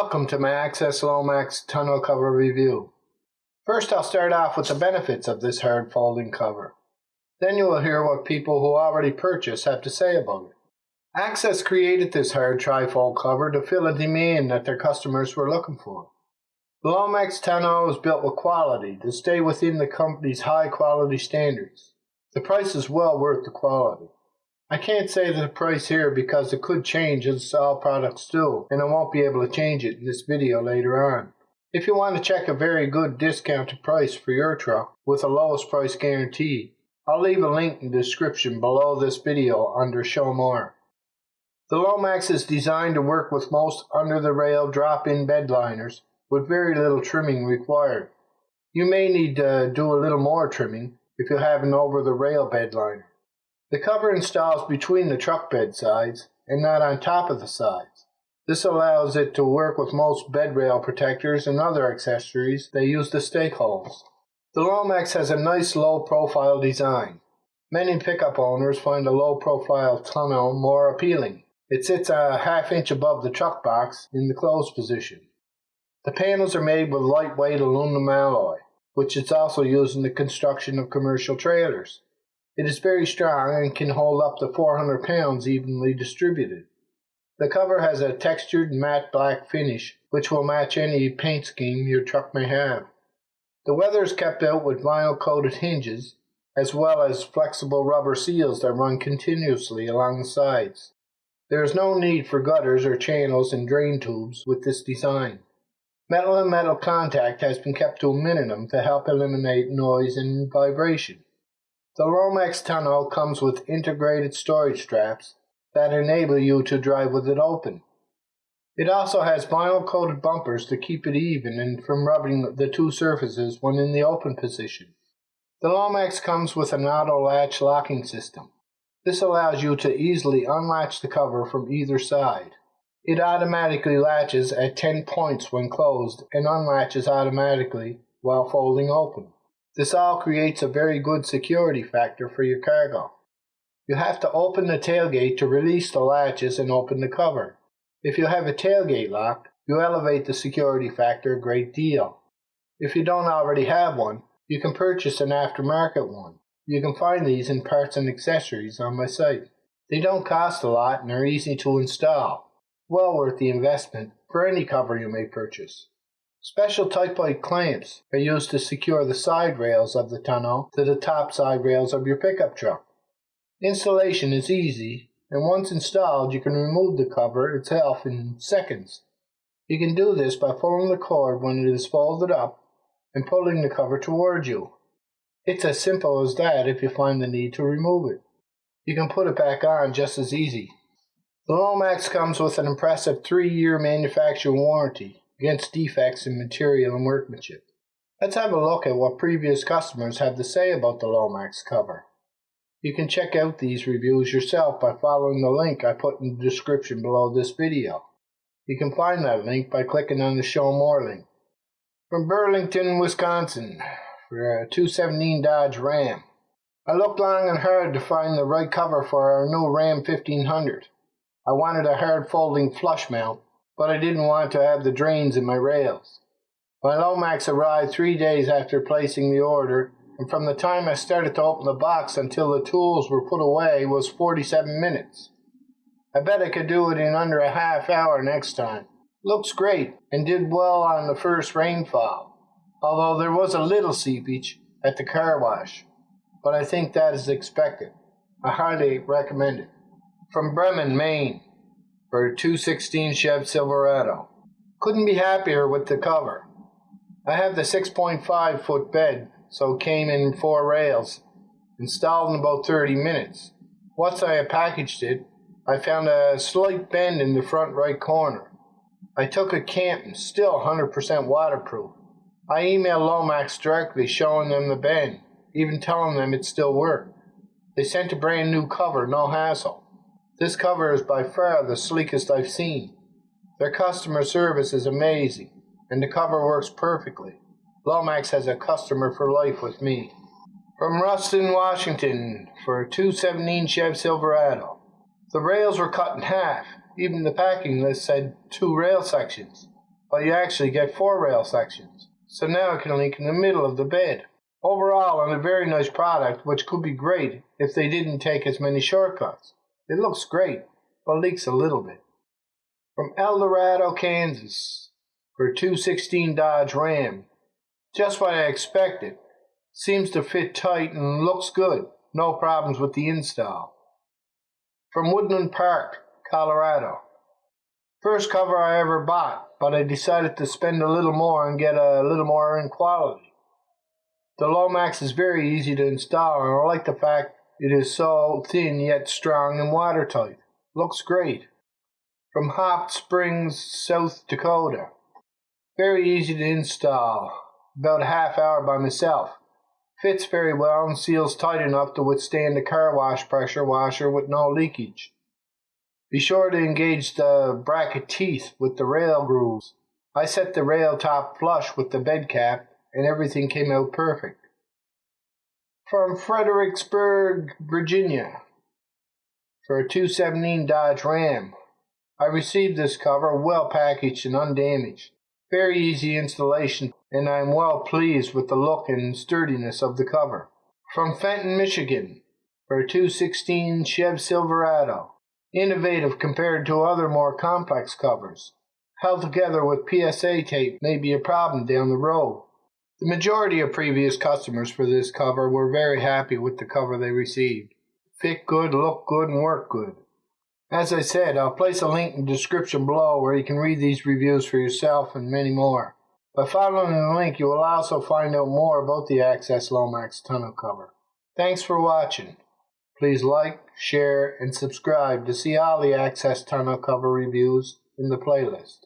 Welcome to my Access Lomax tonneau cover review. First, I'll start off with the benefits of this hard folding cover. Then you will hear what people who already purchased have to say about it. Access created this hard trifold cover to fill a demand that their customers were looking for. The Lomax Tonneau is built with quality to stay within the company's high quality standards. The price is well worth the quality. I can't say the price here because it could change as all products do, and I won't be able to change it in this video later on. If you want to check a very good discounted price for your truck with a lowest price guarantee, I'll leave a link in the description below this video under Show More. The Lomax is designed to work with most under-the-rail drop-in bed liners with very little trimming required. You may need to do a little more trimming if you have an over-the-rail bed liner. The cover installs between the truck bed sides and not on top of the sides. This allows it to work with most bed rail protectors and other accessories that use the stake holes. The Lomax has a nice low-profile design. Many pickup owners find a low-profile tonneau more appealing. It sits a half-inch above the truck box in the closed position. The panels are made with lightweight aluminum alloy, which is also used in the construction of commercial trailers. It is very strong and can hold up to 400 pounds evenly distributed. The cover has a textured matte black finish, which will match any paint scheme your truck may have. The weather is kept out with vinyl-coated hinges, as well as flexible rubber seals that run continuously along the sides. There is no need for gutters or channels and drain tubes with this design. Metal-to-metal contact has been kept to a minimum to help eliminate noise and vibration. The Lomax Tonneau comes with integrated storage straps that enable you to drive with it open. It also has vinyl-coated bumpers to keep it even and from rubbing the two surfaces when in the open position. The Lomax comes with an auto-latch locking system. This allows you to easily unlatch the cover from either side. It automatically latches at 10 points when closed and unlatches automatically while folding open. This all creates a very good security factor for your cargo. You have to open the tailgate to release the latches and open the cover. If you have a tailgate lock, you elevate the security factor a great deal. If you don't already have one, you can purchase an aftermarket one. You can find these in parts and accessories on my site. They don't cost a lot and are easy to install. Well worth the investment for any cover you may purchase. Special type-like clamps are used to secure the side rails of the tonneau to the top side rails of your pickup truck. Installation is easy, and once installed you can remove the cover itself in seconds. You can do this by pulling the cord when it is folded up and pulling the cover towards you. It's as simple as that if you find the need to remove it. You can put it back on just as easy. The Lomax comes with an impressive 3-year manufacturer warranty against defects in material and workmanship. Let's have a look at what previous customers have to say about the Lomax cover. You can check out these reviews yourself by following the link I put in the description below this video. You can find that link by clicking on the Show More link. From Burlington, Wisconsin, for a 217 Dodge Ram. I looked long and hard to find the right cover for our new Ram 1500. I wanted a hard folding flush mount, but I didn't want to have the drains in my rails. My Lomax arrived 3 days after placing the order, and from the time I started to open the box until the tools were put away was 47 minutes. I bet I could do it in under a half hour next time. Looks great, and did well on the first rainfall, although there was a little seepage at the car wash, but I think that is expected. I highly recommend it. From Bremen, Maine, for a 216 Chevy Silverado. Couldn't be happier with the cover. I have the 6.5 foot bed, so it came in 4 rails, installed in about 30 minutes. Once I had packaged it, I found a slight bend in the front right corner. I took it camping, still 100% waterproof. I emailed Lomax directly showing them the bend, even telling them it still worked. They sent a brand new cover, no hassle. This cover is by far the sleekest I've seen. Their customer service is amazing, and the cover works perfectly. Lomax has a customer for life with me. From Ruston, Washington, for a 217 Chevy Silverado. The rails were cut in half. Even the packing list said 2 rail sections. but you actually get 4 rail sections, so now it can link in the middle of the bed. Overall, a very nice product, which could be great if they didn't take as many shortcuts. It looks great, but leaks a little bit. From El Dorado, Kansas, for a 216 Dodge Ram. Just what I expected. Seems to fit tight and looks good. No problems with the install. From Woodland Park, Colorado. First cover I ever bought, but I decided to spend a little more and get a little more in quality. The Lomax is very easy to install, and I like the fact it is so thin yet strong and watertight. Looks great. From Hot Springs, South Dakota. Very easy to install. About a half hour by myself. Fits very well and seals tight enough to withstand a car wash pressure washer with no leakage. Be sure to engage the bracket teeth with the rail grooves. I set the rail top flush with the bed cap and everything came out perfect. From Fredericksburg, Virginia, for a 217 Dodge Ram. I received this cover well packaged and undamaged. Very easy installation, and I am well pleased with the look and sturdiness of the cover. From Fenton, Michigan, for a 216 Chev Silverado. Innovative compared to other more complex covers. Held together with PSA tape may be a problem down the road. The majority of previous customers for this cover were very happy with the cover they received. Fit good, look good, and work good. As I said, I'll place a link in the description below where you can read these reviews for yourself and many more. By following the link, you will also find out more about the Access Lomax tonneau cover. Thanks for watching. Please like, share, and subscribe to see all the Access tonneau cover reviews in the playlist.